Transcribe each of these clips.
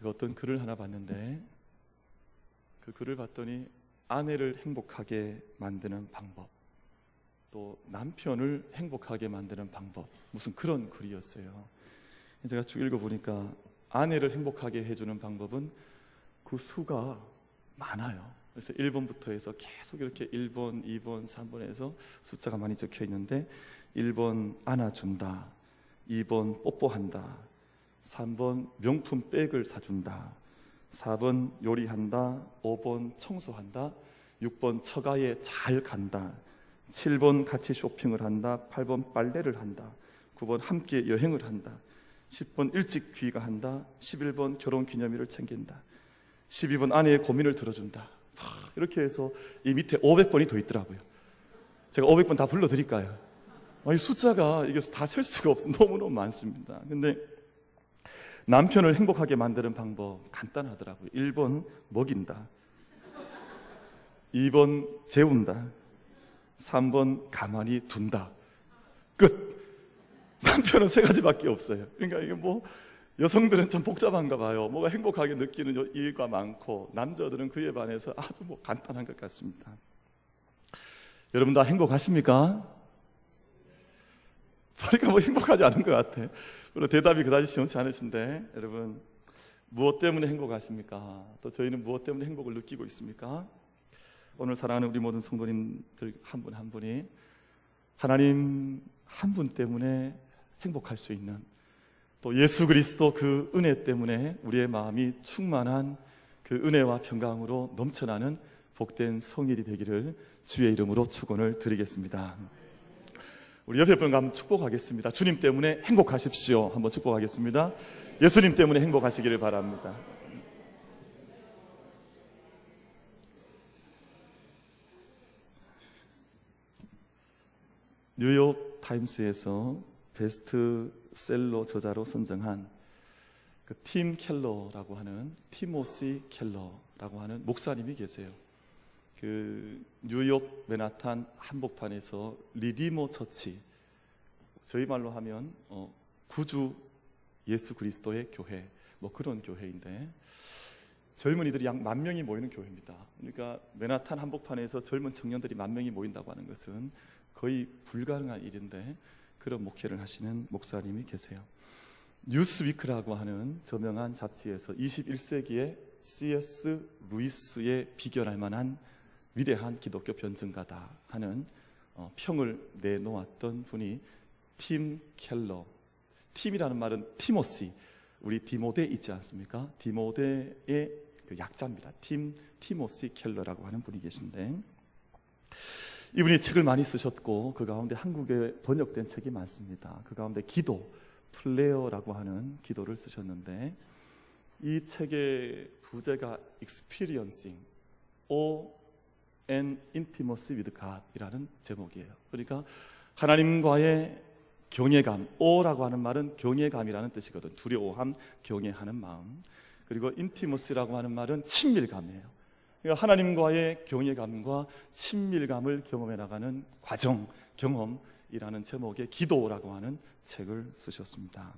제가 어떤 글을 하나 봤는데 그 글을 봤더니 아내를 행복하게 만드는 방법, 또 남편을 행복하게 만드는 방법, 무슨 그런 글이었어요. 제가 쭉 읽어보니까 아내를 행복하게 해주는 방법은 그 수가 많아요. 그래서 1번부터 해서 계속 이렇게 1번, 2번, 3번 해서 숫자가 많이 적혀 있는데 1번 안아준다, 2번 뽀뽀한다, 3번 명품 백을 사준다, 4번 요리한다, 5번 청소한다, 6번 처가에 잘 간다, 7번 같이 쇼핑을 한다, 8번 빨래를 한다, 9번 함께 여행을 한다, 10번 일찍 귀가한다, 11번 결혼기념일을 챙긴다, 12번 아내의 고민을 들어준다. 이렇게 해서 이 밑에 500번이 더 있더라고요. 제가 500번 다 불러드릴까요? 이 숫자가 이게 다 셀 수가 없어. 너무너무 많습니다. 근데 남편을 행복하게 만드는 방법 간단하더라고요. 1번 먹인다, 2번 재운다, 3번 가만히 둔다. 끝. 남편은 3가지밖에 없어요. 그러니까 이게 뭐 여성들은 참 복잡한가 봐요. 뭐가 행복하게 느끼는 이유가 많고 남자들은 그에 반해서 아주 뭐 간단한 것 같습니다. 여러분 다 행복하십니까? 보니까 뭐 행복하지 않은 것 같아. 물론 대답이 그다지 시원치 않으신데, 여러분 무엇 때문에 행복하십니까? 또 저희는 무엇 때문에 행복을 느끼고 있습니까? 오늘 사랑하는 우리 모든 성도님들 한 분 한 분이 하나님 한 분 때문에 행복할 수 있는, 또 예수 그리스도 그 은혜 때문에 우리의 마음이 충만한 그 은혜와 평강으로 넘쳐나는 복된 성일이 되기를 주의 이름으로 축원을 드리겠습니다. 우리 옆에 분과 한번 축복하겠습니다. 주님 때문에 행복하십시오. 한번 축복하겠습니다. 예수님 때문에 행복하시기를 바랍니다. 뉴욕 타임스에서 베스트셀러 저자로 선정한 그 팀 켈러라고 하는, 티모시 켈러라고 하는 목사님이 계세요. 그 뉴욕 맨하탄 한복판에서 리디머 처치, 저희 말로 하면 구주 예수 그리스도의 교회, 뭐 그런 교회인데 젊은이들이 약 10,000명이 모이는 교회입니다. 그러니까 맨하탄 한복판에서 젊은 청년들이 10,000명이 모인다고 하는 것은 거의 불가능한 일인데 그런 목회를 하시는 목사님이 계세요. 뉴스위크라고 하는 저명한 잡지에서 21세기의 C.S. 루이스에 비견할 만한 위대한 기독교 변증가다 하는 평을 내놓았던 분이 팀 켈러. 팀이라는 말은 티모시, 우리 디모데 있지 않습니까? 디모데의 그 약자입니다. 티모시 켈러라고 하는 분이 계신데, 이분이 책을 많이 쓰셨고 그 가운데 한국에 번역된 책이 많습니다. 그 가운데 기도, 플레어라고 하는 기도를 쓰셨는데, 이 책의 부제가 Experiencing an Intimacy with God 이라는 제목이에요. 그러니까 하나님과의 경외감, 오라고 하는 말은 경외감이라는 뜻이거든. 두려워함, 경외하는 마음. 그리고 intimacy라고 하는 말은 친밀감이에요. 그러니까 하나님과의 경외감과 친밀감을 경험해 나가는 과정, 경험이라는 제목의 기도라고 하는 책을 쓰셨습니다.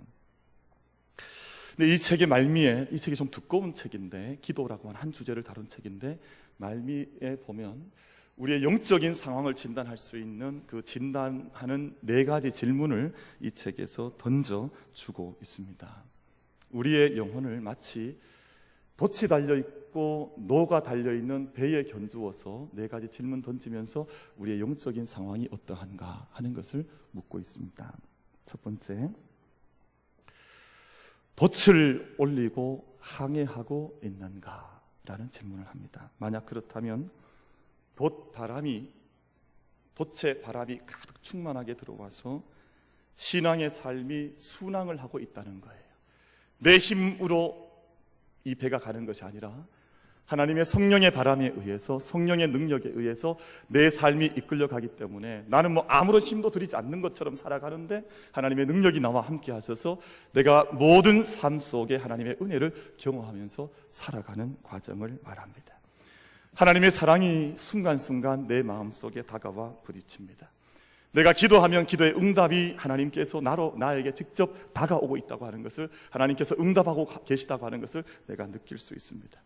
근데 이 책의 말미에, 이 책이 좀 두꺼운 책인데, 기도라고 하는 한 주제를 다룬 책인데, 말미에 보면 우리의 영적인 상황을 진단할 수 있는 그 진단하는 4가지 질문을 이 책에서 던져주고 있습니다. 우리의 영혼을 마치 돛이 달려있고 노가 달려있는 배에 견주어서 4가지 질문 던지면서 우리의 영적인 상황이 어떠한가 하는 것을 묻고 있습니다. 첫 번째, 돛을 올리고 항해하고 있는가? 라는 질문을 합니다. 만약 그렇다면 돛의 바람이 가득 충만하게 들어와서 신앙의 삶이 순항을 하고 있다는 거예요. 내 힘으로 이 배가 가는 것이 아니라 하나님의 성령의 바람에 의해서, 성령의 능력에 의해서 내 삶이 이끌려가기 때문에 나는 뭐 아무런 힘도 들이지 않는 것처럼 살아가는데 하나님의 능력이 나와 함께 하셔서 내가 모든 삶 속에 하나님의 은혜를 경험하면서 살아가는 과정을 말합니다. 하나님의 사랑이 순간순간 내 마음속에 다가와 부딪힙니다. 내가 기도하면 기도의 응답이 하나님께서 나에게 직접 다가오고 있다고 하는 것을, 하나님께서 응답하고 계시다고 하는 것을 내가 느낄 수 있습니다.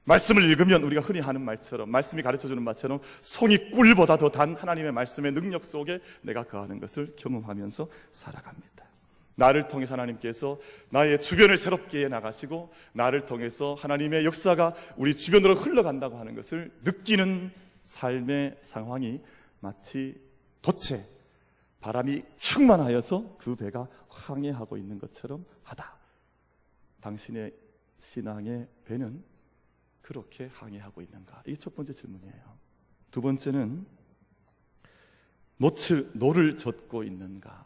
말씀을 읽으면 우리가 흔히 하는 말처럼, 말씀이 가르쳐주는 말처럼 송이 꿀보다 더 단 하나님의 말씀의 능력 속에 내가 거하는 것을 경험하면서 살아갑니다. 나를 통해서 하나님께서 나의 주변을 새롭게 해나가시고, 나를 통해서 하나님의 역사가 우리 주변으로 흘러간다고 하는 것을 느끼는 삶의 상황이 마치 돛에 바람이 충만하여서 그 배가 항해하고 있는 것처럼 하다. 당신의 신앙의 배는 그렇게 항해하고 있는가? 이게 첫 번째 질문이에요. 두 번째는 노를 젓고 있는가?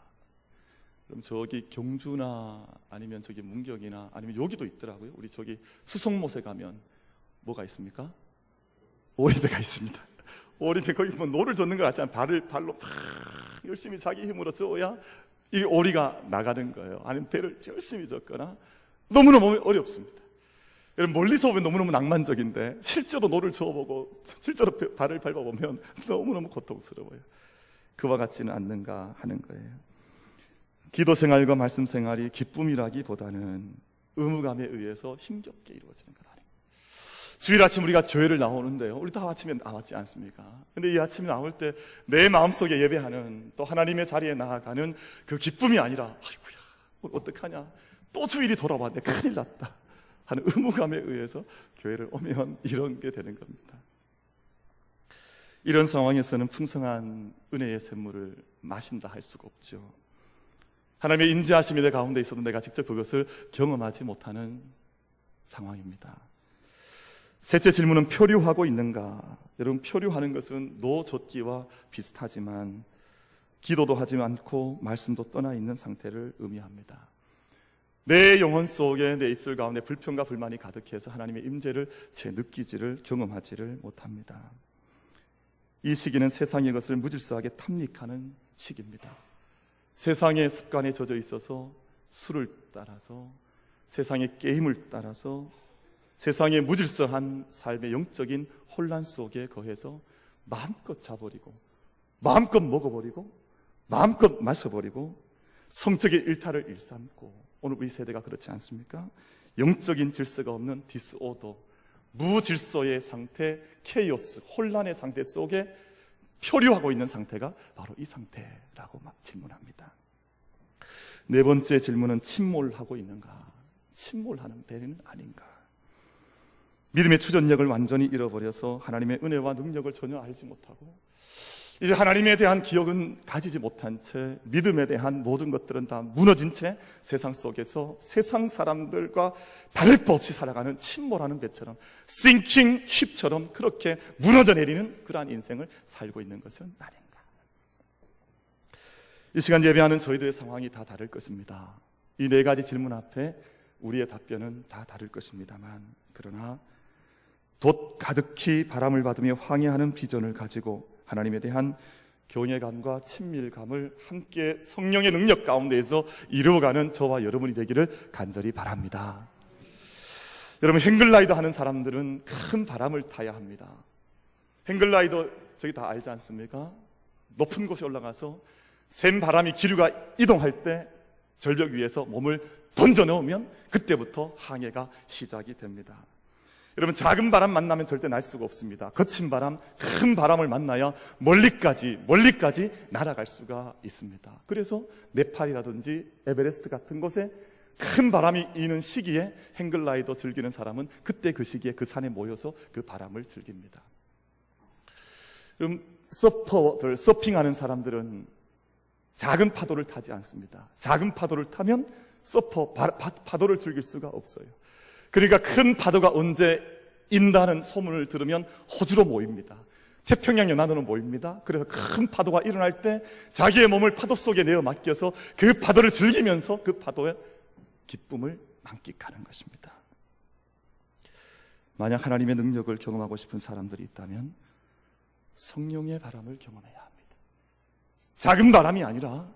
그럼 저기 경주나 아니면 저기 문경이나 아니면 여기도 있더라고요. 우리 저기 수성못에 가면 뭐가 있습니까? 오리배가 있습니다. 오리배, 거기 뭐 노를 젓는 것 같지 않아요? 발로 탁 열심히 자기 힘으로 저어야 이 오리가 나가는 거예요. 아니면 배를 열심히 젓거나. 너무너무 어렵습니다. 여러분, 멀리서 보면 너무너무 낭만적인데 실제로 노를 저어보고 실제로 발을 밟아보면 너무너무 고통스러워요. 그와 같지는 않는가 하는 거예요. 기도 생활과 말씀 생활이 기쁨이라기보다는 의무감에 의해서 힘겹게 이루어지는 것 아닙니까? 주일 아침 우리가 교회를 나오는데요, 우리 다 아침에 나왔지 않습니까? 근데 이 아침에 나올 때 내 마음속에 예배하는, 또 하나님의 자리에 나아가는 그 기쁨이 아니라 아이고야 어떡하냐, 또 주일이 돌아왔네, 큰일 났다 하는 의무감에 의해서 교회를 오면 이런 게 되는 겁니다. 이런 상황에서는 풍성한 은혜의 샘물을 마신다 할 수가 없죠. 하나님의 인자하심이 내 가운데 있어도 내가 직접 그것을 경험하지 못하는 상황입니다. 셋째 질문은 표류하고 있는가? 여러분, 표류하는 것은 노젓기와 비슷하지만 기도도 하지 않고 말씀도 떠나 있는 상태를 의미합니다. 내 영혼 속에, 내 입술 가운데 불평과 불만이 가득해서 하나님의 임재를 느끼지를, 경험하지를 못합니다. 이 시기는 세상의 것을 무질서하게 탐닉하는 시기입니다. 세상의 습관에 젖어 있어서 술을 따라서, 세상의 게임을 따라서, 세상의 무질서한 삶의 영적인 혼란 속에 거해서 마음껏 자버리고, 마음껏 먹어버리고, 마음껏 마셔버리고, 성적인 일탈을 일삼고, 오늘 우리 세대가 그렇지 않습니까? 영적인 질서가 없는 디스오더, 무질서의 상태, 케이오스, 혼란의 상태 속에 표류하고 있는 상태가 바로 이 상태라고 질문합니다. 네 번째 질문은 침몰하고 있는가? 침몰하는 배는 아닌가? 믿음의 추전력을 완전히 잃어버려서 하나님의 은혜와 능력을 전혀 알지 못하고, 이제 하나님에 대한 기억은 가지지 못한 채, 믿음에 대한 모든 것들은 다 무너진 채 세상 속에서 세상 사람들과 다를 바 없이 살아가는 침몰하는 배처럼, sinking ship처럼 그렇게 무너져 내리는 그러한 인생을 살고 있는 것은 아닌가. 이 시간 예배하는 저희들의 상황이 다 다를 것입니다. 이 네 가지 질문 앞에 우리의 답변은 다 다를 것입니다만, 그러나 돛 가득히 바람을 받으며 항해하는 비전을 가지고 하나님에 대한 교회감과 친밀감을 함께 성령의 능력 가운데에서 이루어가는 저와 여러분이 되기를 간절히 바랍니다. 여러분, 행글라이더 하는 사람들은 큰 바람을 타야 합니다. 행글라이더 저기 다 알지 않습니까? 높은 곳에 올라가서 센 바람이 기류가 이동할 때 절벽 위에서 몸을 던져 넣으면 그때부터 항해가 시작이 됩니다. 여러분, 작은 바람 만나면 절대 날 수가 없습니다. 거친 바람, 큰 바람을 만나야 멀리까지 날아갈 수가 있습니다. 그래서 네팔이라든지 에베레스트 같은 곳에 큰 바람이 이는 시기에 행글라이더 즐기는 사람은 그때 그 시기에 그 산에 모여서 그 바람을 즐깁니다. 그럼 서퍼들, 서핑하는 사람들은 작은 파도를 타지 않습니다. 작은 파도를 타면 파도를 즐길 수가 없어요. 그러니까 큰 파도가 언제 인다는 소문을 들으면 호주로 모입니다. 태평양 연안으로 모입니다. 그래서 큰 파도가 일어날 때 자기의 몸을 파도 속에 내어 맡겨서 그 파도를 즐기면서 그 파도의 기쁨을 만끽하는 것입니다. 만약 하나님의 능력을 경험하고 싶은 사람들이 있다면 성령의 바람을 경험해야 합니다. 작은 바람이 아니라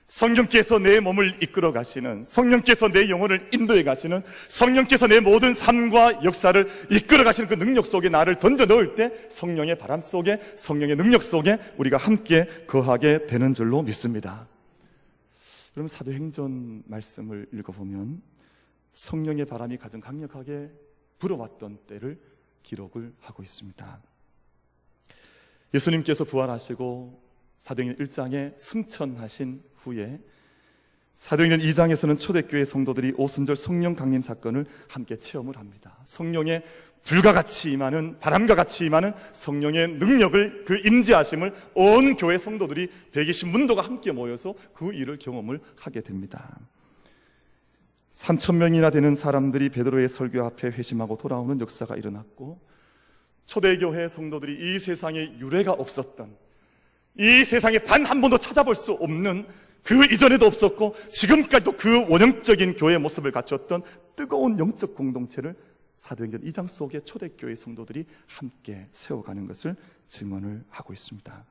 성령께서 내 몸을 이끌어 가시는, 성령께서 내 영혼을 인도해 가시는, 성령께서 내 모든 삶과 역사를 이끌어 가시는 그 능력 속에 나를 던져 넣을 때 성령의 바람 속에, 성령의 능력 속에 우리가 함께 거하게 되는 줄로 믿습니다. 그럼 사도행전 말씀을 읽어보면 성령의 바람이 가장 강력하게 불어왔던 때를 기록을 하고 있습니다. 예수님께서 부활하시고 사도행전 1장에 승천하신 후에 사도행전 2장에서는 초대교회 성도들이 오순절 성령 강림 사건을 함께 체험을 합니다. 성령의 불과 같이 임하는, 바람과 같이 임하는 성령의 능력을, 그 임재하심을 온 교회 성도들이 120문도가 함께 모여서 그 일을 경험을 하게 됩니다. 3,000명이나 되는 사람들이 베드로의 설교 앞에 회심하고 돌아오는 역사가 일어났고, 초대교회 성도들이 이 세상에 유례가 없었던, 이 세상에 단 한 번도 찾아볼 수 없는, 그 이전에도 없었고 지금까지도 그 원형적인 교회의 모습을 갖췄던 뜨거운 영적 공동체를 사도행전 2장 속에 초대교회 성도들이 함께 세워가는 것을 증언을 하고 있습니다.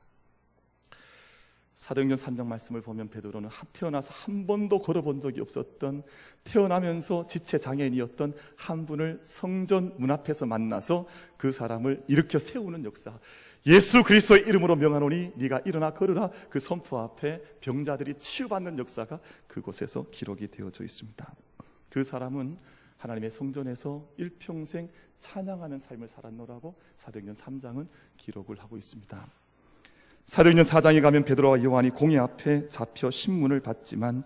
사도행전 3장 말씀을 보면 베드로는 태어나서 한 번도 걸어본 적이 없었던, 태어나면서 지체장애인이었던 한 분을 성전 문 앞에서 만나서 그 사람을 일으켜 세우는 역사, 예수 그리스도의 이름으로 명하노니 네가 일어나 걸으라, 그 선포 앞에 병자들이 치유받는 역사가 그곳에서 기록이 되어져 있습니다. 그 사람은 하나님의 성전에서 일평생 찬양하는 삶을 살았노라고 사도행전 3장은 기록을 하고 있습니다. 사도행전 4장에 가면 베드로와 요한이 공회 앞에 잡혀 신문을 받지만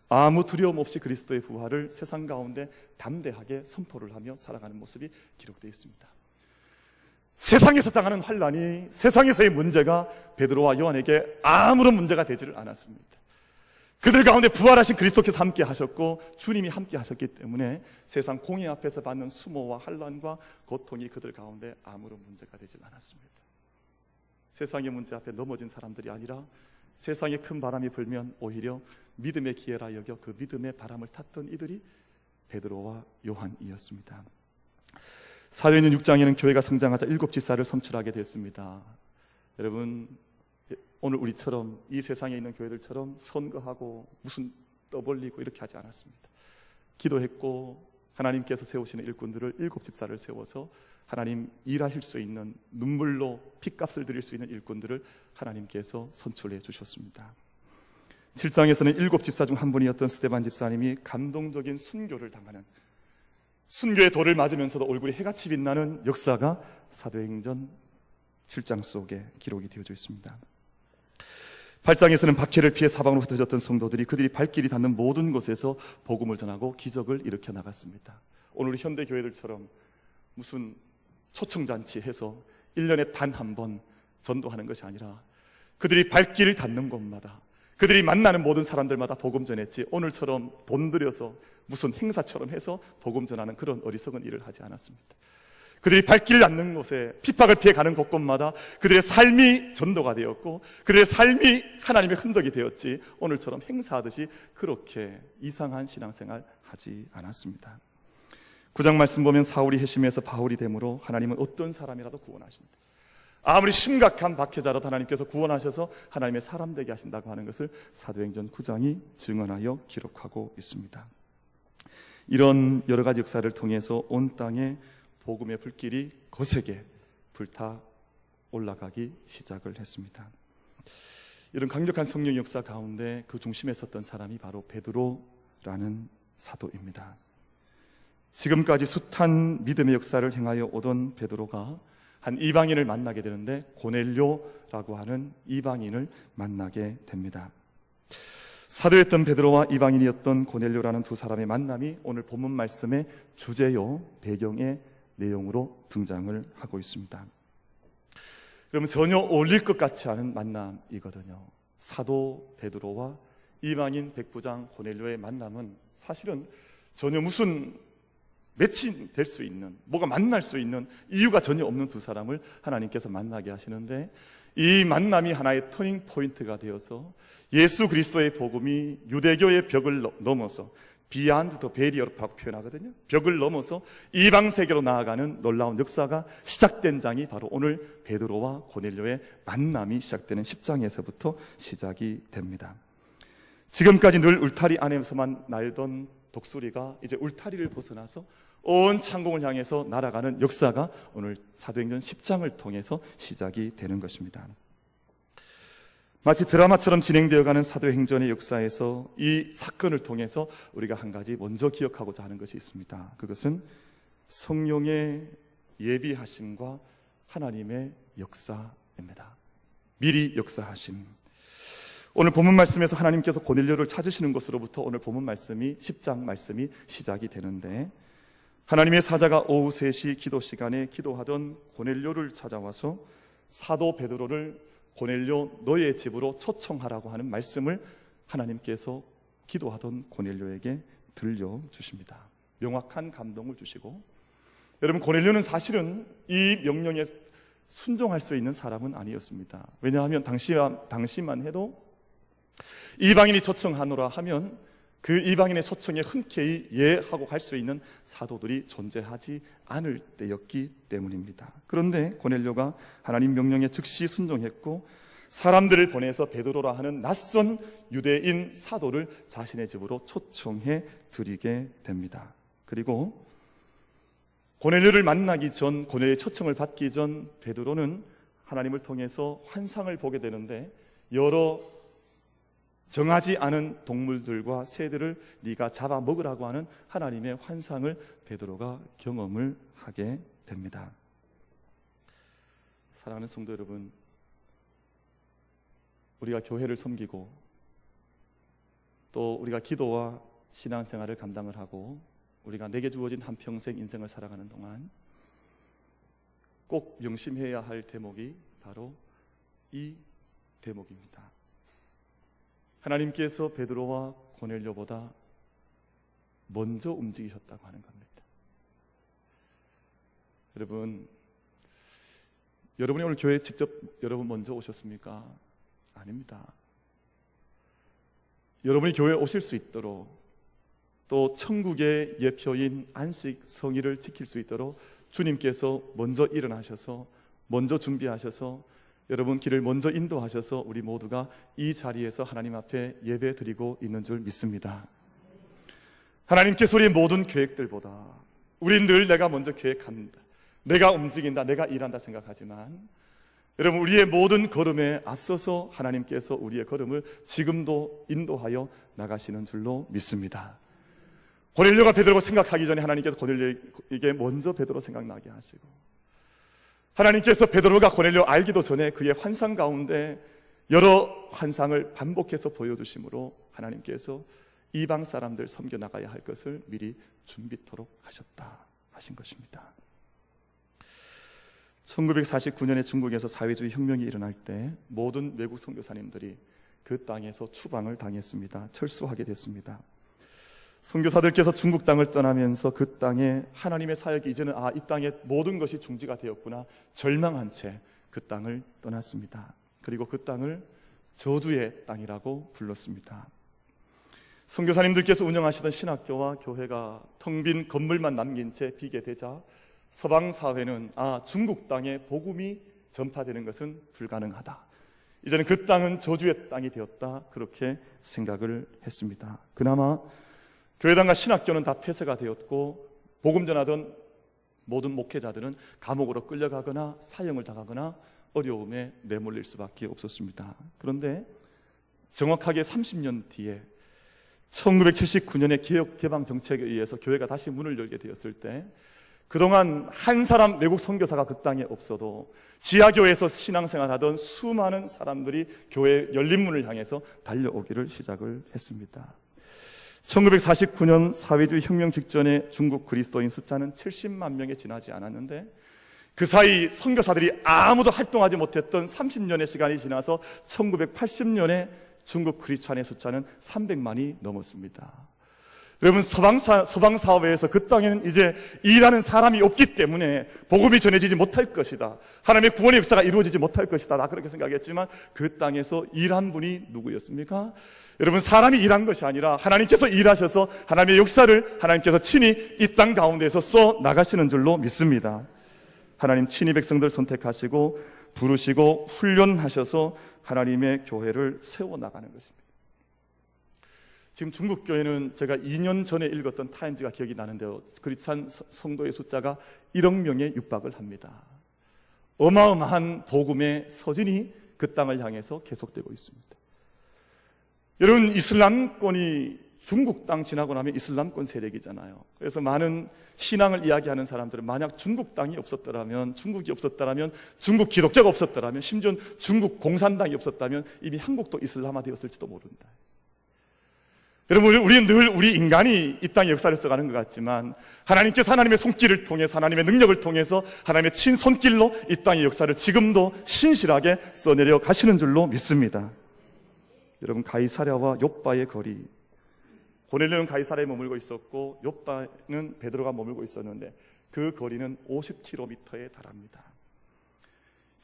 아무 두려움 없이 그리스도의 부활을 세상 가운데 담대하게 선포를 하며 살아가는 모습이 기록되어 있습니다. 세상에서 당하는 환난이, 세상에서의 문제가 베드로와 요한에게 아무런 문제가 되지를 않았습니다. 그들 가운데 부활하신 그리스도께서 함께 하셨고 주님이 함께 하셨기 때문에 세상 공의 앞에서 받는 수모와 환난과 고통이 그들 가운데 아무런 문제가 되질 않았습니다. 세상의 문제 앞에 넘어진 사람들이 아니라 세상에 큰 바람이 불면 오히려 믿음의 기회라 여겨 그 믿음의 바람을 탔던 이들이 베드로와 요한이었습니다. 사도행전 6장에는 교회가 성장하자 7집사를 선출하게 됐습니다. 여러분, 오늘 우리처럼 이 세상에 있는 교회들처럼 선거하고 무슨 떠벌리고 이렇게 하지 않았습니다. 기도했고 하나님께서 세우시는 일꾼들을 7집사를 세워서 하나님 일하실 수 있는, 눈물로 핏값을 드릴 수 있는 일꾼들을 하나님께서 선출해 주셨습니다. 7장에서는 7집사 중 한 분이었던 스데반 집사님이 감동적인 순교를 당하는, 순교의 돌을 맞으면서도 얼굴이 해같이 빛나는 역사가 사도행전 7장 속에 기록이 되어져 있습니다. 8장에서는 박해를 피해 사방으로 흩어졌던 성도들이 그들이 발길이 닿는 모든 곳에서 복음을 전하고 기적을 일으켜 나갔습니다. 오늘 현대 교회들처럼 무슨 초청잔치 해서 1년에 단 한 번 전도하는 것이 아니라 그들이 발길을 닿는 곳마다, 그들이 만나는 모든 사람들마다 복음 전했지, 오늘처럼 돈 들여서 무슨 행사처럼 해서 복음 전하는 그런 어리석은 일을 하지 않았습니다. 그들이 발길을 닿는 곳에, 핍박을 피해 가는 곳곳마다 그들의 삶이 전도가 되었고 그들의 삶이 하나님의 흔적이 되었지, 오늘처럼 행사하듯이 그렇게 이상한 신앙생활 하지 않았습니다. 9장 말씀 보면 사울이 회심해서 바울이 되므로 하나님은 어떤 사람이라도 구원하신다. 아무리 심각한 박해자라도 하나님께서 구원하셔서 하나님의 사람 되게 하신다고 하는 것을 사도행전 9장이 증언하여 기록하고 있습니다. 이런 여러 가지 역사를 통해서 온 땅에 복음의 불길이 거세게 불타 올라가기 시작을 했습니다. 이런 강력한 성령 역사 가운데 그 중심에 섰던 사람이 바로 베드로라는 사도입니다. 지금까지 숱한 믿음의 역사를 행하여 오던 베드로가 한 이방인을 만나게 되는데 고넬료라고 하는 이방인을 만나게 됩니다. 사도였던 베드로와 이방인이었던 고넬료라는 두 사람의 만남이 오늘 본문 말씀의 주제요, 배경의 내용으로 등장을 하고 있습니다. 그러면 전혀 어울릴 것 같지 않은 만남이거든요. 사도 베드로와 이방인 백부장 고넬료의 만남은 사실은 전혀 무슨 매치될 수 있는, 뭐가 만날 수 있는 이유가 전혀 없는 두 사람을 하나님께서 만나게 하시는데, 이 만남이 하나의 터닝 포인트가 되어서 예수 그리스도의 복음이 유대교의 벽을 넘어서, Beyond the barrier라고 표현하거든요. 벽을 넘어서 이방 세계로 나아가는 놀라운 역사가 시작된 장이 바로 오늘 베드로와 고넬료의 만남이 시작되는 10장에서부터 시작이 됩니다. 지금까지 늘 울타리 안에서만 날던 독수리가 이제 울타리를 벗어나서 온 창공을 향해서 날아가는 역사가 오늘 사도행전 10장을 통해서 시작이 되는 것입니다. 마치 드라마처럼 진행되어가는 사도행전의 역사에서 이 사건을 통해서 우리가 한 가지 먼저 기억하고자 하는 것이 있습니다. 그것은 성령의 예비하심과 하나님의 역사입니다. 미리 역사하심. 오늘 본문 말씀에서 하나님께서 고넬료를 찾으시는 것으로부터 오늘 본문 말씀이 10장 말씀이 시작이 되는데, 하나님의 사자가 오후 3시 기도 시간에 기도하던 고넬료를 찾아와서 사도 베드로를 고넬료 너의 집으로 초청하라고 하는 말씀을 하나님께서 기도하던 고넬료에게 들려주십니다. 명확한 감동을 주시고, 여러분, 고넬료는 사실은 이 명령에 순종할 수 있는 사람은 아니었습니다. 왜냐하면 당시만 해도 이방인이 초청하노라 하면 그 이방인의 초청에 흔쾌히 예하고 갈 수 있는 사도들이 존재하지 않을 때였기 때문입니다. 그런데 고넬료가 하나님 명령에 즉시 순종했고 사람들을 보내서 베드로라 하는 낯선 유대인 사도를 자신의 집으로 초청해 드리게 됩니다. 그리고 고넬료를 만나기 전, 고넬료의 초청을 받기 전 베드로는 하나님을 통해서 환상을 보게 되는데, 여러 정하지 않은 동물들과 새들을 네가 잡아먹으라고 하는 하나님의 환상을 베드로가 경험을 하게 됩니다. 사랑하는 성도 여러분, 우리가 교회를 섬기고 또 우리가 기도와 신앙생활을 감당을 하고 우리가 내게 주어진 한평생 인생을 살아가는 동안 꼭 명심해야 할 대목이 바로 이 대목입니다. 하나님께서 베드로와 고넬료보다 먼저 움직이셨다고 하는 겁니다. 여러분이 오늘 교회에 직접 여러분 먼저 오셨습니까? 아닙니다. 여러분이 교회에 오실 수 있도록, 또 천국의 예표인 안식 성의를 지킬 수 있도록 주님께서 먼저 일어나셔서, 먼저 준비하셔서, 여러분 길을 먼저 인도하셔서 우리 모두가 이 자리에서 하나님 앞에 예배 드리고 있는 줄 믿습니다. 하나님께서 우리의 모든 계획들보다 우리는 늘 내가 먼저 계획합니다, 내가 움직인다, 내가 일한다 생각하지만, 여러분 우리의 모든 걸음에 앞서서 하나님께서 우리의 걸음을 지금도 인도하여 나가시는 줄로 믿습니다. 고넬료가 베드로가 생각하기 전에 하나님께서 고넬료에게 먼저 베드로 생각나게 하시고, 하나님께서 베드로가 고넬료 알기도 전에 그의 환상 가운데 여러 환상을 반복해서 보여주심으로 하나님께서 이방 사람들 섬겨나가야 할 것을 미리 준비토록 하셨다 하신 것입니다. 1949년에 중국에서 사회주의 혁명이 일어날 때 모든 외국 선교사님들이 그 땅에서 추방을 당했습니다. 철수하게 됐습니다. 선교사들께서 중국 땅을 떠나면서 그 땅에 하나님의 사역이 이제는 이 땅의 모든 것이 중지가 되었구나 절망한 채 그 땅을 떠났습니다. 그리고 그 땅을 저주의 땅이라고 불렀습니다. 선교사님들께서 운영하시던 신학교와 교회가 텅 빈 건물만 남긴 채 비게 되자 서방 사회는 중국 땅에 복음이 전파되는 것은 불가능하다, 이제는 그 땅은 저주의 땅이 되었다, 그렇게 생각을 했습니다. 그나마 교회당과 신학교는 다 폐쇄가 되었고 복음 전하던 모든 목회자들은 감옥으로 끌려가거나 사형을 당하거나 어려움에 내몰릴 수밖에 없었습니다. 그런데 정확하게 30년 뒤에 1979년의 개혁 개방 정책에 의해서 교회가 다시 문을 열게 되었을 때, 그동안 한 사람 외국 선교사가 그 땅에 없어도 지하교회에서 신앙생활하던 수많은 사람들이 교회 열린 문을 향해서 달려오기를 시작을 했습니다. 1949년 사회주의 혁명 직전에 중국 그리스도인 숫자는 70만 명에 지나지 않았는데, 그 사이 선교사들이 아무도 활동하지 못했던 30년의 시간이 지나서 1980년에 중국 크리스찬의 숫자는 300만이 넘었습니다. 여러분, 서방 사회에서 그 땅에는 이제 일하는 사람이 없기 때문에 복음이 전해지지 못할 것이다, 하나님의 구원의 역사가 이루어지지 못할 것이다, 나 그렇게 생각했지만 그 땅에서 일한 분이 누구였습니까? 여러분, 사람이 일한 것이 아니라 하나님께서 일하셔서 하나님의 역사를 하나님께서 친히 이 땅 가운데서 써 나가시는 줄로 믿습니다. 하나님 친히 백성들 선택하시고 부르시고 훈련하셔서 하나님의 교회를 세워나가는 것입니다. 지금 중국 교회는 제가 2년 전에 읽었던 타임즈가 기억이 나는데요, 크리스찬 성도의 숫자가 1억 명에 육박을 합니다. 어마어마한 복음의 서진이 그 땅을 향해서 계속되고 있습니다. 여러분, 이슬람권이 중국 땅 지나고 나면 이슬람권 세력이잖아요. 그래서 많은 신앙을 이야기하는 사람들은 만약 중국 땅이 없었더라면, 중국이 없었더라면, 중국 기독교가 없었더라면, 심지어 중국 공산당이 없었다면 이미 한국도 이슬람화 되었을지도 모른다. 여러분, 우리는 늘 우리 인간이 이 땅의 역사를 써가는 것 같지만 하나님께서 하나님의 손길을 통해서, 하나님의 능력을 통해서, 하나님의 친손길로 이 땅의 역사를 지금도 신실하게 써내려 가시는 줄로 믿습니다. 여러분, 가이사랴와 욥바의 거리, 고넬료는 가이사랴에 머물고 있었고 욥바는 베드로가 머물고 있었는데 그 거리는 50km에 달합니다.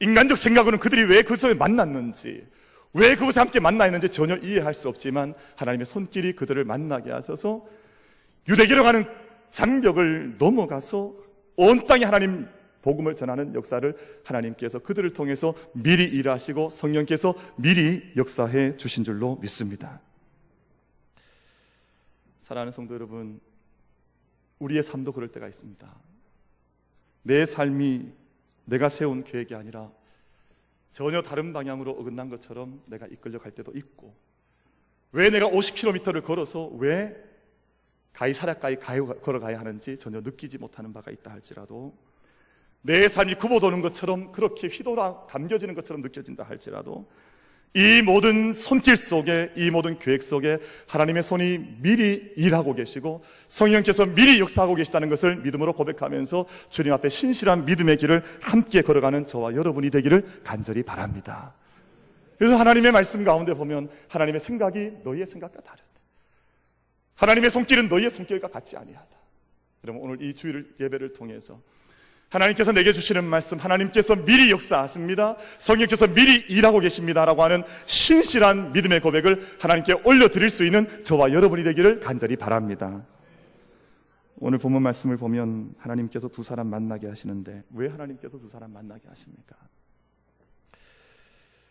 인간적 생각으로는 그들이 왜 그곳에 만났는지, 왜 그곳에 함께 만나 있는지 전혀 이해할 수 없지만 하나님의 손길이 그들을 만나게 하셔서 유대교로 가는 장벽을 넘어가서 온 땅에 하나님 복음을 전하는 역사를 하나님께서 그들을 통해서 미리 일하시고 성령께서 미리 역사해 주신 줄로 믿습니다. 사랑하는 성도 여러분, 우리의 삶도 그럴 때가 있습니다. 내 삶이 내가 세운 계획이 아니라 전혀 다른 방향으로 어긋난 것처럼 내가 이끌려 갈 때도 있고, 왜 내가 50km를 걸어서 왜 가이사랴까지 걸어가야 하는지 전혀 느끼지 못하는 바가 있다 할지라도, 내 삶이 굽어도는 것처럼 그렇게 휘돌아 감겨지는 것처럼 느껴진다 할지라도, 이 모든 손길 속에, 이 모든 계획 속에 하나님의 손이 미리 일하고 계시고 성령께서 미리 역사하고 계시다는 것을 믿음으로 고백하면서 주님 앞에 신실한 믿음의 길을 함께 걸어가는 저와 여러분이 되기를 간절히 바랍니다. 그래서 하나님의 말씀 가운데 보면 하나님의 생각이 너희의 생각과 다르다, 하나님의 손길은 너희의 손길과 같지 아니하다. 여러분, 오늘 이 주일 예배를 통해서 하나님께서 내게 주시는 말씀, 하나님께서 미리 역사하십니다, 성령께서 미리 일하고 계십니다라고 하는 신실한 믿음의 고백을 하나님께 올려드릴 수 있는 저와 여러분이 되기를 간절히 바랍니다. 오늘 본문 말씀을 보면 하나님께서 두 사람 만나게 하시는데 왜 하나님께서 두 사람 만나게 하십니까?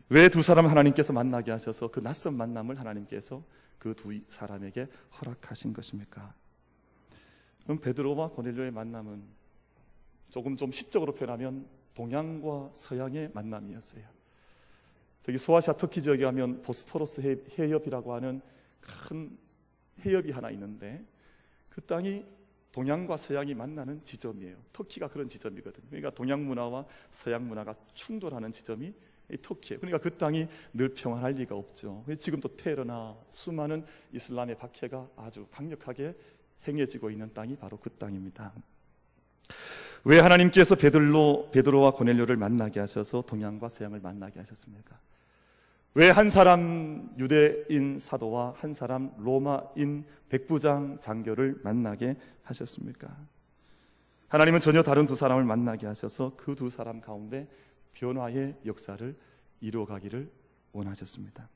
왜 두 사람 하나님께서 만나게 하셔서 그 낯선 만남을 하나님께서 그 두 사람에게 허락하신 것입니까? 그럼 베드로와 고넬료의 만남은 조금 좀 시적으로 표현하면 동양과 서양의 만남이었어요. 저기 소아시아 터키 지역에 가면 보스포러스 해협이라고 하는 큰 해협이 하나 있는데 그 땅이 동양과 서양이 만나는 지점이에요. 터키가 그런 지점이거든요. 그러니까 동양 문화와 서양 문화가 충돌하는 지점이 이 터키예요. 그러니까 그 땅이 늘 평안할 리가 없죠. 지금도 테러나 수많은 이슬람의 박해가 아주 강력하게 행해지고 있는 땅이 바로 그 땅입니다. 왜 하나님께서 베드로와 고넬료를 만나게 하셔서 동양과 서양을 만나게 하셨습니까? 왜 한 사람 유대인 사도와 한 사람 로마인 백부장 장교를 만나게 하셨습니까? 하나님은 전혀 다른 두 사람을 만나게 하셔서 그 두 사람 가운데 변화의 역사를 이루어가기를 원하셨습니다.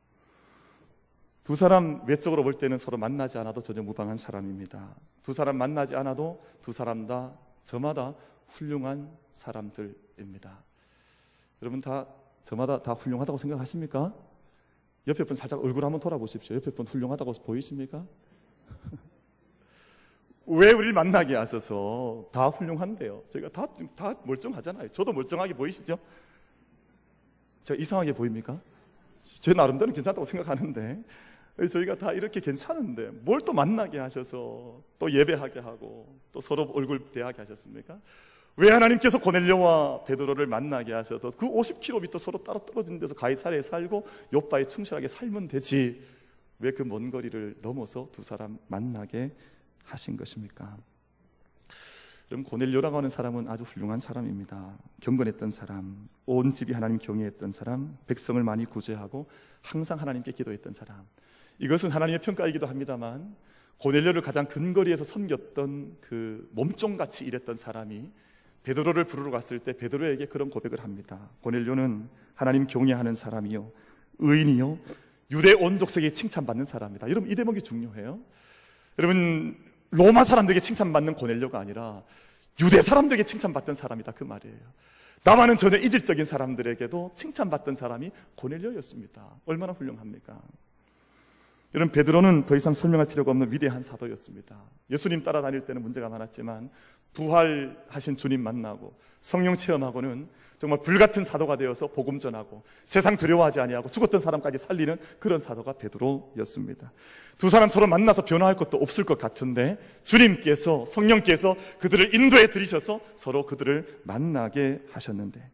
두 사람 외적으로 볼 때는 서로 만나지 않아도 전혀 무방한 사람입니다. 두 사람 만나지 않아도 두 사람 다 저마다 훌륭한 사람들입니다. 여러분 다 저마다 다 훌륭하다고 생각하십니까? 옆에 분 살짝 얼굴 한번 돌아보십시오. 옆에 분 훌륭하다고 보이십니까? 왜 우리를 만나게 하셔서 다 훌륭한데요? 저희가 다 멀쩡하잖아요. 저도 멀쩡하게 보이시죠? 제가 이상하게 보입니까? 제 나름대로 괜찮다고 생각하는데 저희가 다 이렇게 괜찮은데 뭘 또 만나게 하셔서 또 예배하게 하고 또 서로 얼굴 대하게 하셨습니까? 왜 하나님께서 고넬료와 베드로를 만나게 하셔서 그 50km 서로 따로 떨어진 데서 가이사랴에 살고 욥바에 충실하게 살면 되지 왜 그 먼 거리를 넘어서 두 사람 만나게 하신 것입니까? 여러분, 고넬료라고 하는 사람은 아주 훌륭한 사람입니다. 경건했던 사람, 온 집이 하나님 경외했던 사람, 백성을 많이 구제하고 항상 하나님께 기도했던 사람. 이것은 하나님의 평가이기도 합니다만 고넬료를 가장 근거리에서 섬겼던 그 몸종같이 일했던 사람이 베드로를 부르러 갔을 때 베드로에게 그런 고백을 합니다. 고넬료는 하나님 경외하는 사람이요, 의인이요, 유대 온 족속에게 칭찬받는 사람이다. 여러분, 이 대목이 중요해요. 여러분, 로마 사람들에게 칭찬받는 고넬료가 아니라 유대 사람들에게 칭찬받던 사람이다, 그 말이에요. 남한은 전혀 이질적인 사람들에게도 칭찬받던 사람이 고넬료였습니다. 얼마나 훌륭합니까? 여러분, 베드로는 더 이상 설명할 필요가 없는 위대한 사도였습니다. 예수님 따라다닐 때는 문제가 많았지만 부활하신 주님 만나고 성령 체험하고는 정말 불같은 사도가 되어서 복음 전하고 세상 두려워하지 아니하고 죽었던 사람까지 살리는 그런 사도가 베드로였습니다. 두 사람 서로 만나서 변화할 것도 없을 것 같은데 주님께서, 성령께서 그들을 인도해 들이셔서 서로 그들을 만나게 하셨는데,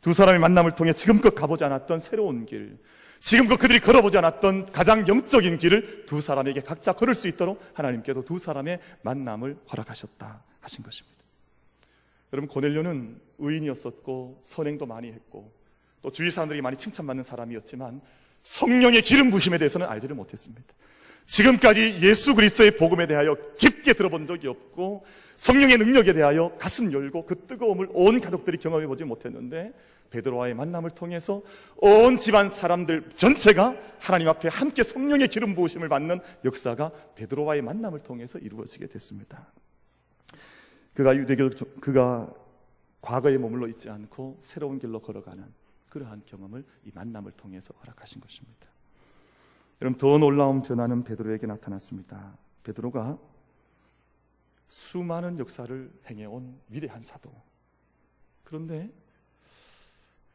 두 사람의 만남을 통해 지금껏 가보지 않았던 새로운 길, 지금껏 그들이 걸어보지 않았던 가장 영적인 길을 두 사람에게 각자 걸을 수 있도록 하나님께서 두 사람의 만남을 허락하셨다 하신 것입니다. 여러분, 고넬료는 의인이었었고 선행도 많이 했고 또 주위 사람들이 많이 칭찬받는 사람이었지만 성령의 기름 부심에 대해서는 알지를 못했습니다. 지금까지 예수 그리스도의 복음에 대하여 깊게 들어본 적이 없고 성령의 능력에 대하여 가슴 열고 그 뜨거움을 온 가족들이 경험해 보지 못했는데, 베드로와의 만남을 통해서 온 집안 사람들 전체가 하나님 앞에 함께 성령의 기름 부으심을 받는 역사가 베드로와의 만남을 통해서 이루어지게 됐습니다. 그가 과거에 머물러 있지 않고 새로운 길로 걸어가는 그러한 경험을 이 만남을 통해서 허락하신 것입니다. 여러분, 더 놀라운 변화는 베드로에게 나타났습니다. 베드로가 수많은 역사를 행해온 위대한 사도, 그런데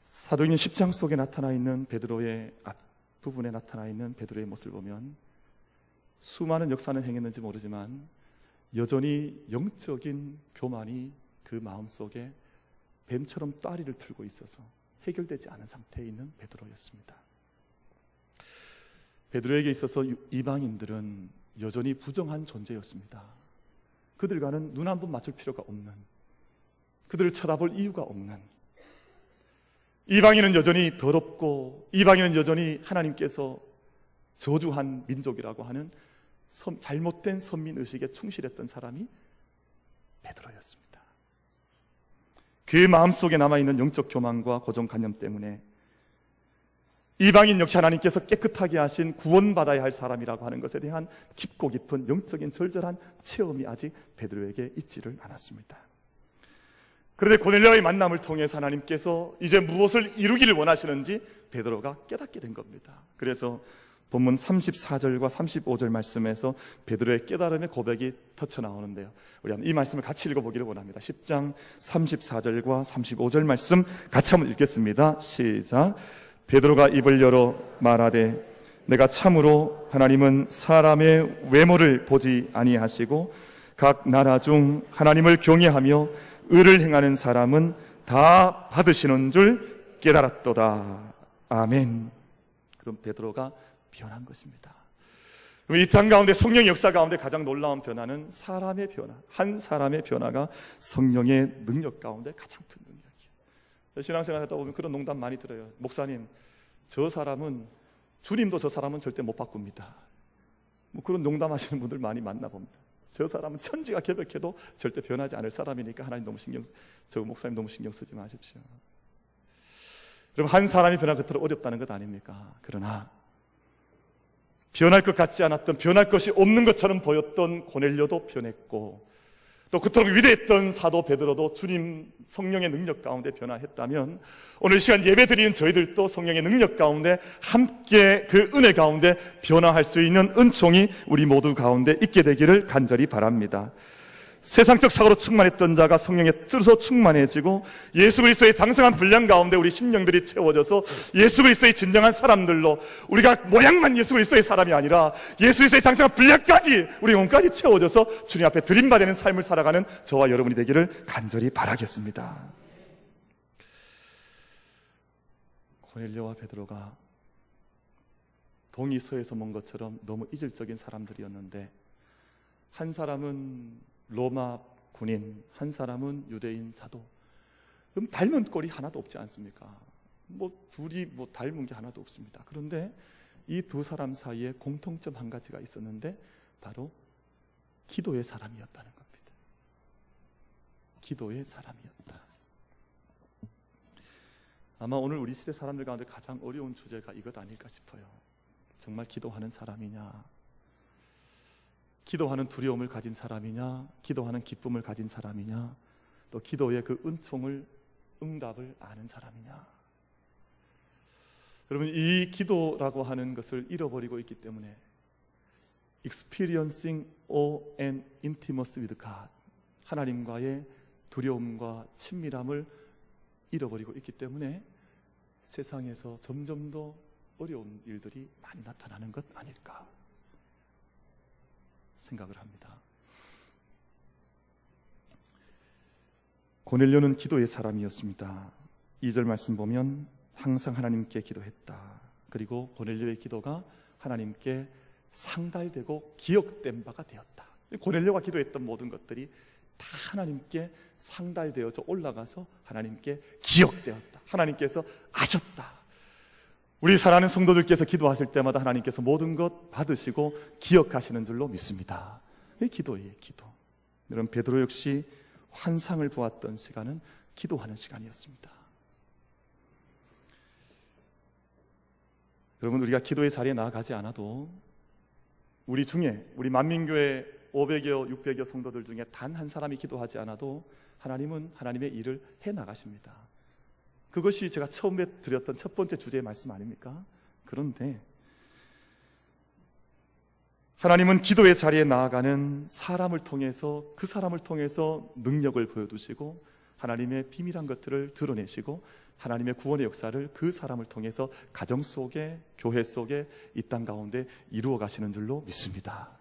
사도행전 10장 속에 나타나 있는 베드로의 앞부분에 나타나 있는 베드로의 모습을 보면 수많은 역사는 행했는지 모르지만 여전히 영적인 교만이 그 마음속에 뱀처럼 따리를 틀고 있어서 해결되지 않은 상태에 있는 베드로였습니다. 베드로에게 있어서 이방인들은 여전히 부정한 존재였습니다. 그들과는 눈 한 번 맞출 필요가 없는, 그들을 쳐다볼 이유가 없는, 이방인은 여전히 더럽고 이방인은 여전히 하나님께서 저주한 민족이라고 하는 잘못된 선민의식에 충실했던 사람이 베드로였습니다. 그의 마음속에 남아있는 영적 교만과 고정관념 때문에 이방인 역시 하나님께서 깨끗하게 하신 구원받아야 할 사람이라고 하는 것에 대한 깊고 깊은 영적인 절절한 체험이 아직 베드로에게 있지를 않았습니다. 그런데 고넬료와의 만남을 통해서 하나님께서 이제 무엇을 이루기를 원하시는지 베드로가 깨닫게 된 겁니다. 그래서 본문 34절과 35절 말씀에서 베드로의 깨달음의 고백이 터쳐 나오는데요, 우리 한번 이 말씀을 같이 읽어보기를 원합니다. 10장 34절과 35절 말씀 같이 한번 읽겠습니다. 시작. 베드로가 입을 열어 말하되 내가 참으로 하나님은 사람의 외모를 보지 아니하시고 각 나라 중 하나님을 경외하며 의를 행하는 사람은 다 받으시는 줄 깨달았도다. 아멘. 그럼 베드로가 변한 것입니다. 이 땅 가운데 성령의 역사 가운데 가장 놀라운 변화는 사람의 변화, 한 사람의 변화가 성령의 능력 가운데 가장 큰 능력이에요. 신앙생활 하다 보면 그런 농담 많이 들어요. 목사님, 저 사람은, 주님도 저 사람은 절대 못 바꿉니다. 뭐 그런 농담하시는 분들 많이 만나봅니다. 저 사람은 천지가 개벽해도 절대 변하지 않을 사람이니까 하나님 너무 저 목사님 너무 신경 쓰지 마십시오. 여러분, 한 사람이 변하기 그토록 어렵다는 것 아닙니까? 그러나 변할 것 같지 않았던, 변할 것이 없는 것처럼 보였던 고넬료도 변했고, 또 그토록 위대했던 사도 베드로도 주님 성령의 능력 가운데 변화했다면, 오늘 시간 예배 드리는 저희들도 성령의 능력 가운데 함께 그 은혜 가운데 변화할 수 있는 은총이 우리 모두 가운데 있게 되기를 간절히 바랍니다. 세상적 사고로 충만했던 자가 성령의 뜻으로 충만해지고 예수 그리스도의 장성한 분량 가운데 우리 심령들이 채워져서 예수 그리스도의 진정한 사람들로, 우리가 모양만 예수 그리스도의 사람이 아니라 예수 그리스도의 장성한 분량까지 우리 영혼까지 채워져서 주님 앞에 드림받는 삶을 살아가는 저와 여러분이 되기를 간절히 바라겠습니다. 고넬료와 베드로가 동이서에서 본 것처럼 너무 이질적인 사람들이었는데, 한 사람은 로마 군인, 한 사람은 유대인 사도. 그럼 닮은 꼴이 하나도 없지 않습니까? 둘이 닮은 게 하나도 없습니다. 그런데 이 두 사람 사이에 공통점 한 가지가 있었는데 바로 기도의 사람이었다는 겁니다. 기도의 사람이었다. 아마 오늘 우리 시대 사람들 가운데 가장 어려운 주제가 이것 아닐까 싶어요. 정말 기도하는 사람이냐, 기도하는 두려움을 가진 사람이냐, 기도하는 기쁨을 가진 사람이냐, 또 기도의 그 은총을, 응답을 아는 사람이냐. 여러분, 이 기도라고 하는 것을 잃어버리고 있기 때문에 experiencing awe and intimacy with God, 하나님과의 두려움과 친밀함을 잃어버리고 있기 때문에 세상에서 점점 더 어려운 일들이 많이 나타나는 것 아닐까 생각을 합니다. 고넬료는 기도의 사람이었습니다. 2절 말씀 보면 항상 하나님께 기도했다. 그리고 고넬료의 기도가 하나님께 상달되고 기억된 바가 되었다. 고넬료가 기도했던 모든 것들이 다 하나님께 상달되어져 올라가서 하나님께 기억되었다. 하나님께서 아셨다. 우리 사랑하는 성도들께서 기도하실 때마다 하나님께서 모든 것 받으시고 기억하시는 줄로 믿습니다. 이게 기도예요, 기도. 여러분, 베드로 역시 환상을 보았던 시간은 기도하는 시간이었습니다. 여러분, 우리가 기도의 자리에 나아가지 않아도 우리 중에, 우리 만민교회 500여 600여 성도들 중에 단 한 사람이 기도하지 않아도 하나님은 하나님의 일을 해나가십니다. 그것이 제가 처음에 드렸던 첫 번째 주제의 말씀 아닙니까? 그런데 하나님은 기도의 자리에 나아가는 사람을 통해서, 그 사람을 통해서 능력을 보여주시고 하나님의 비밀한 것들을 드러내시고 하나님의 구원의 역사를 그 사람을 통해서 가정 속에, 교회 속에, 이 땅 가운데 이루어 가시는 줄로 믿습니다.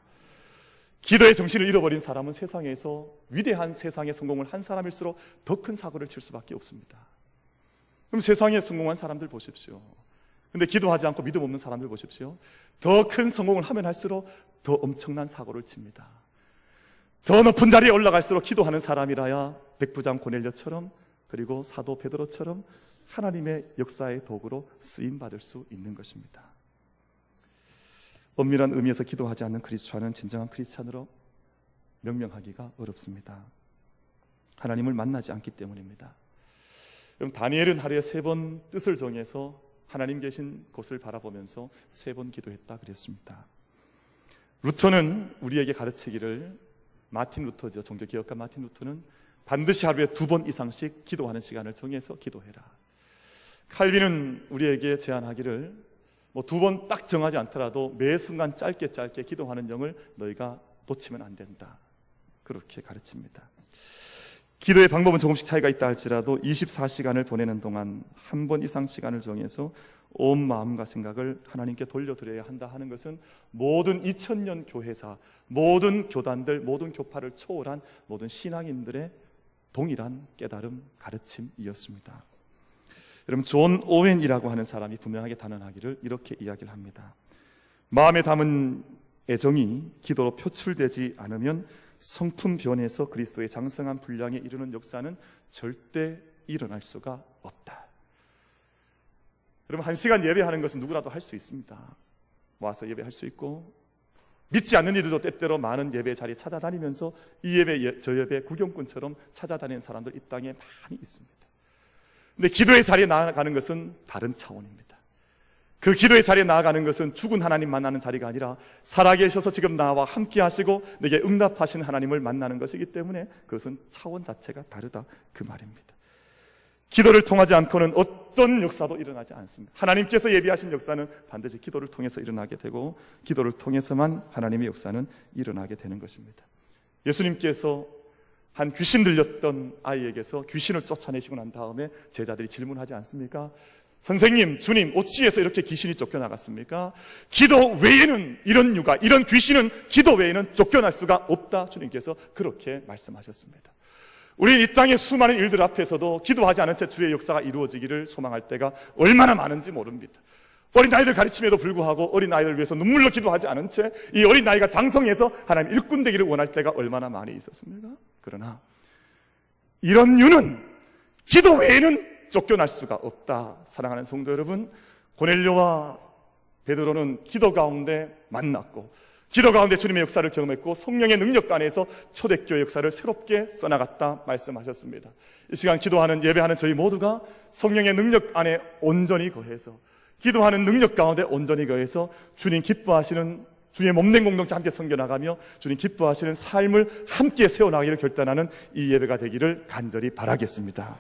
기도의 정신을 잃어버린 사람은 세상에서 위대한 세상의 성공을 한 사람일수록 더 큰 사고를 칠 수밖에 없습니다. 그럼 세상에 성공한 사람들 보십시오. 근데 기도하지 않고 믿음 없는 사람들 보십시오. 더 큰 성공을 하면 할수록 더 엄청난 사고를 칩니다. 더 높은 자리에 올라갈수록 기도하는 사람이라야 백부장 고넬료처럼, 그리고 사도 베드로처럼 하나님의 역사의 도구로 쓰임받을 수 있는 것입니다. 엄밀한 의미에서 기도하지 않는 크리스찬은 진정한 크리스찬으로 명명하기가 어렵습니다. 하나님을 만나지 않기 때문입니다. 그럼 다니엘은 하루에 3번 뜻을 정해서 하나님 계신 곳을 바라보면서 3번 기도했다 그랬습니다. 루터는 우리에게 가르치기를, 마틴 루터죠, 종교개혁가 마틴 루터는 반드시 하루에 2번 이상씩 기도하는 시간을 정해서 기도해라. 칼빈은 우리에게 제안하기를 2번 딱 정하지 않더라도 매 순간 짧게 기도하는 영을 너희가 놓치면 안 된다, 그렇게 가르칩니다. 기도의 방법은 조금씩 차이가 있다 할지라도 24시간을 보내는 동안 1번 이상 시간을 정해서 온 마음과 생각을 하나님께 돌려드려야 한다 하는 것은 모든 2000년 교회사, 모든 교단들, 모든 교파를 초월한 모든 신앙인들의 동일한 깨달음, 가르침이었습니다. 여러분, 존 오웬이라고 하는 사람이 분명하게 단언하기를 이렇게 이야기를 합니다. 마음에 담은 애정이 기도로 표출되지 않으면 성품 변해서 그리스도의 장성한 분량에 이르는 역사는 절대 일어날 수가 없다. 여러분, 1시간 예배하는 것은 누구라도 할 수 있습니다. 와서 예배할 수 있고, 믿지 않는 이들도 때때로 많은 예배 자리에 찾아다니면서 이 예배 저 예배 구경꾼처럼 찾아다니는 사람들 이 땅에 많이 있습니다. 근데 기도의 자리에 나아가는 것은 다른 차원입니다. 그 기도의 자리에 나아가는 것은 죽은 하나님 만나는 자리가 아니라 살아계셔서 지금 나와 함께 하시고 내게 응답하신 하나님을 만나는 것이기 때문에 그것은 차원 자체가 다르다, 그 말입니다. 기도를 통하지 않고는 어떤 역사도 일어나지 않습니다. 하나님께서 예비하신 역사는 반드시 기도를 통해서 일어나게 되고 기도를 통해서만 하나님의 역사는 일어나게 되는 것입니다. 예수님께서 한 귀신 들렸던 아이에게서 귀신을 쫓아내시고 난 다음에 제자들이 질문하지 않습니까? 선생님, 주님, 어찌해서 이렇게 귀신이 쫓겨나갔습니까? 기도 외에는 이런 유가, 이런 귀신은 기도 외에는 쫓겨날 수가 없다, 주님께서 그렇게 말씀하셨습니다. 우리 이 땅의 수많은 일들 앞에서도 기도하지 않은 채 주의 역사가 이루어지기를 소망할 때가 얼마나 많은지 모릅니다. 어린아이들 가르침에도 불구하고 어린아이를 위해서 눈물로 기도하지 않은 채 이 어린아이가 장성해서 하나님 일꾼 되기를 원할 때가 얼마나 많이 있었습니까? 그러나 이런 유는 기도 외에는 쫓겨날 수가 없다. 사랑하는 성도 여러분, 고넬료와 베드로는 기도 가운데 만났고 기도 가운데 주님의 역사를 경험했고 성령의 능력 안에서 초대교회 역사를 새롭게 써나갔다 말씀하셨습니다. 이 시간 기도하는, 예배하는 저희 모두가 성령의 능력 안에 온전히 거해서, 기도하는 능력 가운데 온전히 거해서 주님 기뻐하시는, 주님의 몸된 공동체 함께 섬겨나가며 주님 기뻐하시는 삶을 함께 세워나가기를 결단하는 이 예배가 되기를 간절히 바라겠습니다.